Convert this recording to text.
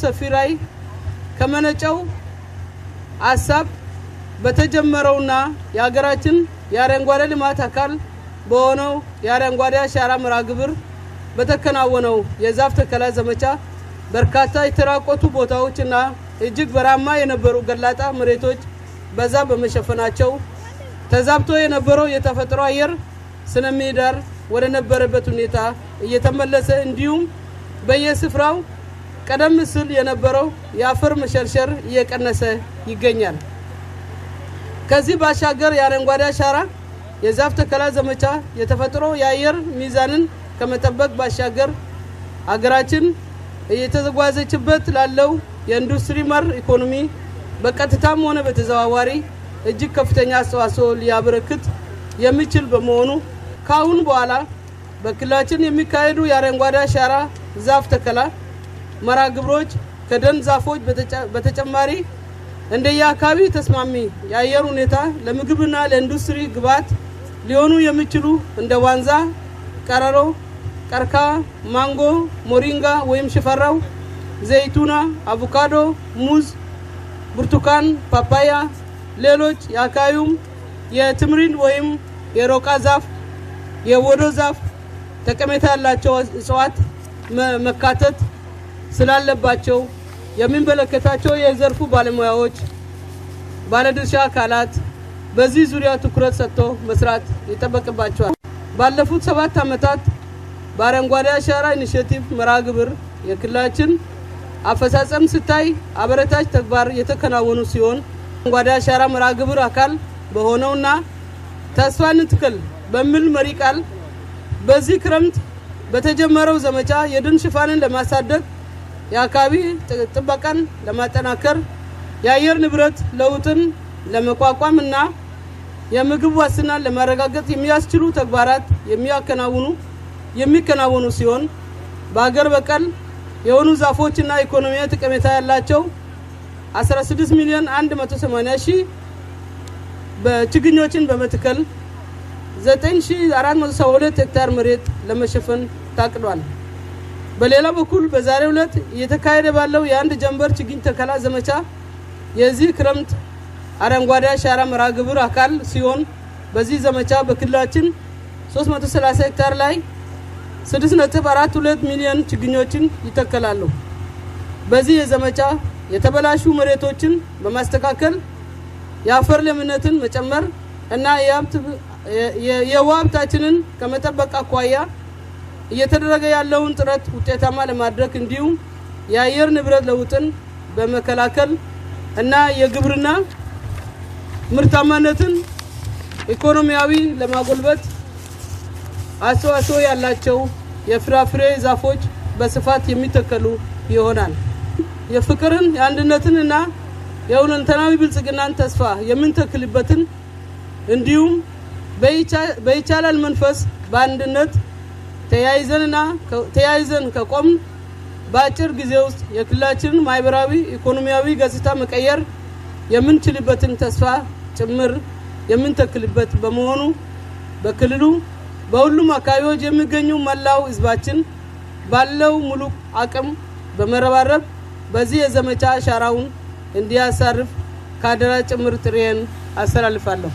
ሰፊ ራዕይ ከመነጨው ሐሳብ በተጀመረውና የሀገራችን የአረንጓዴ ልማት አካል በሆነው የአረንጓዴ አሻራ መርሃ ግብር በተከናወነው የዛፍ ተከላ ዘመቻ በርካታ የተራቆቱ ቦታዎችና እጅግ በረሃማ የነበሩ ገላጣ መሬቶች በዛፍ በመሸፈናቸው ተዛብቶ የነበረው የተፈጥሮ አየር ስነ ምህዳር ወደ ነበረበት ሁኔታ እየተመለሰ እንዲሁም በየስፍራው ቀደም ሲል የነበረው የአፈር መሸርሸር እየቀነሰ ይገኛል። ከዚህ ባሻገር የአረንጓዴ አሻራ የዛፍ ተከላ ዘመቻ የተፈጥሮ የአየር ሚዛንን ከመጠበቅ ባሻገር ሀገራችን እየተጓዘችበት ላለው የኢንዱስትሪ መር ኢኮኖሚ በቀጥታም ሆነ በተዘዋዋሪ እጅግ ከፍተኛ አስተዋጽኦ ሊያበረክት የሚችል በመሆኑ ካሁን በኋላ በክልላችን የሚካሄዱ የአረንጓዴ አሻራ ዛፍ ተከላ መርሃ ግብሮች ከደን ዛፎች በተጨማሪ እንደየአካባቢ ተስማሚ የአየር ሁኔታ ለምግብና ለኢንዱስትሪ ግብዓት ሊሆኑ የሚችሉ እንደ ዋንዛ፣ ቀረሮ፣ ቀርካ፣ ማንጎ፣ ሞሪንጋ ወይም ሽፈራው፣ ዘይቱና፣ አቮካዶ፣ ሙዝ፣ ብርቱካን፣ ፓፓያ፣ ሌሎች የአካባቢውም የትምሪን ወይም የሮቃ ዛፍ፣ የወዶ ዛፍ ጠቀሜታ ያላቸው እጽዋት መካተት ስላለባቸው የሚመለከታቸው የዘርፉ ባለሙያዎች ባለድርሻ አካላት በዚህ ዙሪያ ትኩረት ሰጥቶ መስራት ይጠበቅባቸዋል። ባለፉት 7 ዓመታት በአረንጓዴ አሻራ ኢኒሼቲቭ መርሃ ግብር የክልላችን አፈጻጸም ሲታይ አበረታች ተግባር የተከናወኑ ሲሆን አረንጓዴ አሻራ መርሃ ግብር አካል በሆነውና ተስፋ እንትክል በሚል መሪ ቃል በዚህ ክረምት በተጀመረው ዘመቻ የደን ሽፋንን ለማሳደግ የአካባቢ ጥበቃን ለማጠናከር የአየር ንብረት ለውጥን ለመቋቋምና የምግብ ዋስትናን ለማረጋገጥ የሚያስችሉ ተግባራት የሚከናወኑ ሲሆን በአገር በቀል የሆኑ ዛፎችና ኢኮኖሚያዊ ጠቀሜታ ያላቸው 16 ሚሊዮን 180 ሺህ በችግኞችን በመትከል 9472 ሄክታር መሬት ለመሸፈን ታቅዷል። በሌላ በኩል በዛሬው ዕለት እየተካሄደ ባለው የአንድ ጀንበር ችግኝ ተከላ ዘመቻ የዚህ ክረምት አረንጓዴ አሻራ መርሃ ግብር አካል ሲሆን በዚህ ዘመቻ በክልላችን 330 ሄክታር ላይ 6.42 ሚሊዮን ችግኞችን ይተከላሉ። በዚህ የዘመቻ የተበላሹ መሬቶችን በማስተካከል የአፈር ለምነትን መጨመር እና የውሃ ሀብታችንን ከመጠበቅ አኳያ እየተደረገ ያለውን ጥረት ውጤታማ ለማድረግ እንዲሁም የአየር ንብረት ለውጥን በመከላከል እና የግብርና ምርታማነትን ኢኮኖሚያዊ ለማጎልበት አስተዋጽኦ ያላቸው የፍራፍሬ ዛፎች በስፋት የሚተከሉ ይሆናል። የፍቅርን የአንድነትን እና የሁለንተናዊ ብልጽግናን ተስፋ የምንተክልበትን እንዲሁም በይቻላል መንፈስ በአንድነት ተያይዘን ከቆምን በአጭር ጊዜ ውስጥ የክልላችንን ማህበራዊ ኢኮኖሚያዊ ገጽታ መቀየር የምንችልበትን ተስፋ ጭምር የምንተክልበት በመሆኑ በክልሉ በሁሉም አካባቢዎች የሚገኙ መላው ህዝባችን ባለው ሙሉ አቅም በመረባረብ በዚህ የዘመቻ አሻራውን እንዲያሳርፍ ካደራ ጭምር ጥሪዬን አስተላልፋለሁ።